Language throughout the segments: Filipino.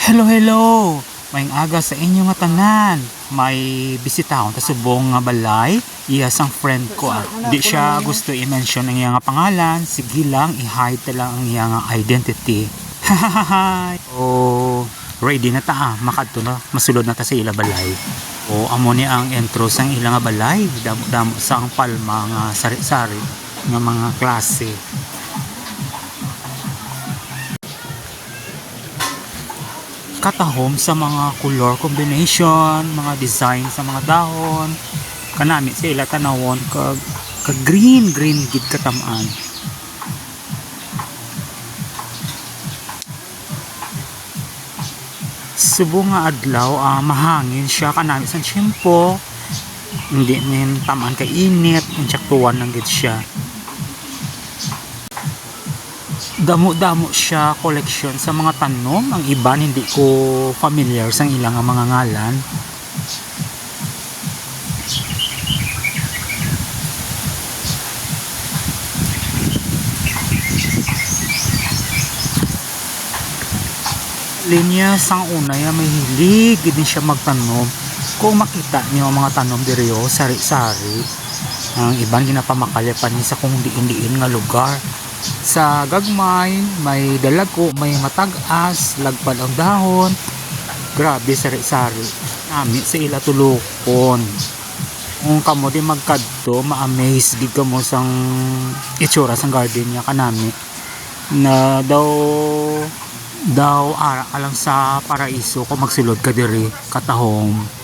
Hello, hello! Maayong aga sa inyo nga tanan. May bisita akong tasubong nga balay. Iya sang friend ko Di siya gusto i-mention ang iya nga pangalan. Sige lang, i-hide lang ang iya nga identity. Hahaha! O, ready na ta makadto na. Masulod na ta sa ila balay. O, amo ni ang intro sang ila nga balay. Damo sang palma nga sari-sari nga mga klase. Katahom sa mga color combination, mga design sa mga dahon. Kanami sa ila tanawon kag green gid katamaan. Subo nga adlaw, mahangin siya kanami sa tiyempo. Hindi nin tamaan kay init, intsaktuan lang gid siya. Damo-damo siya collection sa mga tanom. Ang iban hindi ko familiar sa ilang mga ngalan. Linya sang una ya may hilig din siya magtanom. Kung makita niyo ang mga tanom diriyo sari-sari, ang iban ginapamakali pa ni sa kung diin-diin nga lugar. Sa gagmay, may dalago, may matag-as, lagpad ang dahon. Grabe sari-sari. Nami sa ila tulokon. Kung kamo di magkadto, ma-amaze gid kamo sang itsura sang garden niya kanami. Na daw ara ka lang sa paraiso kung magsulod ka diri katahom.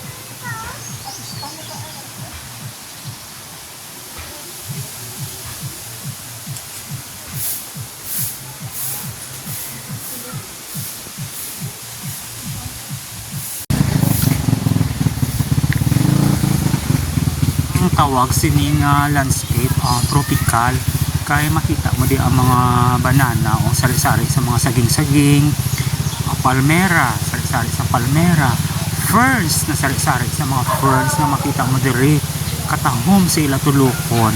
Tawag sining landscape tropical kay makita mo di ang mga banana o sari-sari sa mga saging-saging, palmera, sari-sari sa palmera, ferns na sari-sari sa mga ferns na makita mo diri katahom sa ila tulokon.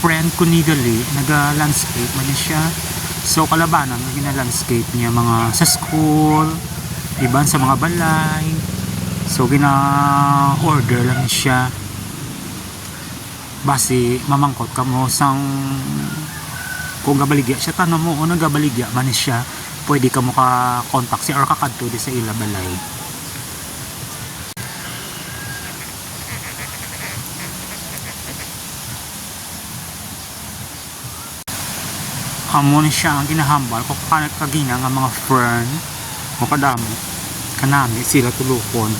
Friend ko ni gali naga-landscape man siya. So kalabanan ng gina-landscape niya mga sa school, iban sa mga balay. So gina-order lang siya. Basi mamangkot ka mo sang kung gabaligya siya tanong mo o nagabaligya man siya, pwede ka mo ka-contact siya or kakadto di sa ila balay. Amo ni siya ang ginahambal kung kagina nga mga fern o kadamo kanami sila tulukon.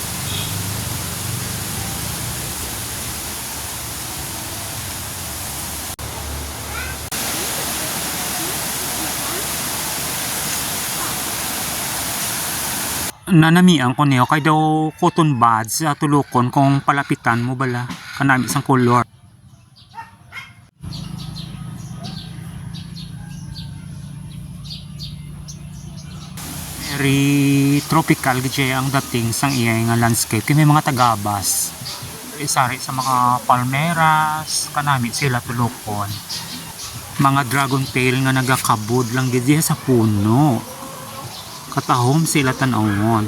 Nanamiang ko niyo kay daw cotton buds sa tulukon kung palapitan mo bala kanami isang color. Very tropical gid ang dating sang iya nga landscape kay may mga tagabas isari sa mga palmeras kanami sila tulokon, mga dragon tail nga nagakabud lang gid sa puno katahom sila tan-awon.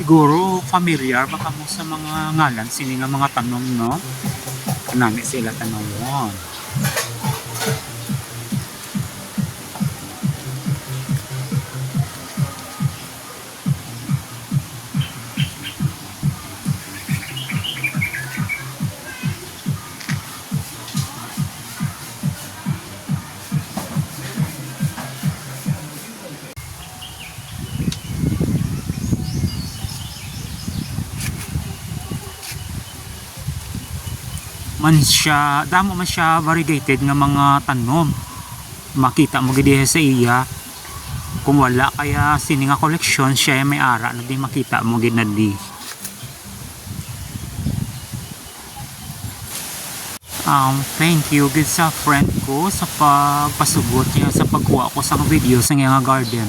Siguro familiar baka mo sa mga ngalan sini nga mga tanong no kanami sila tanawon. man siya, damo man siya variegated nga mga tanom. Makita mo gid diha sa iya. Kung wala kaya sini nga koleksyon, siya may ara na di makita mo gid na di. Thank you gid sa friend ko sa pagpasugot niya sa pagkuha ko sa video sa nga garden.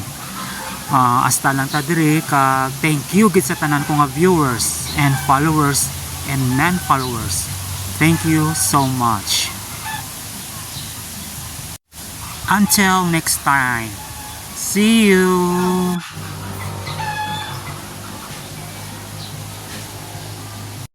Hasta lang ta dire, kag thank you gid sa tanan ko nga viewers and followers and non-followers. Thank you so much. Until next time. See you.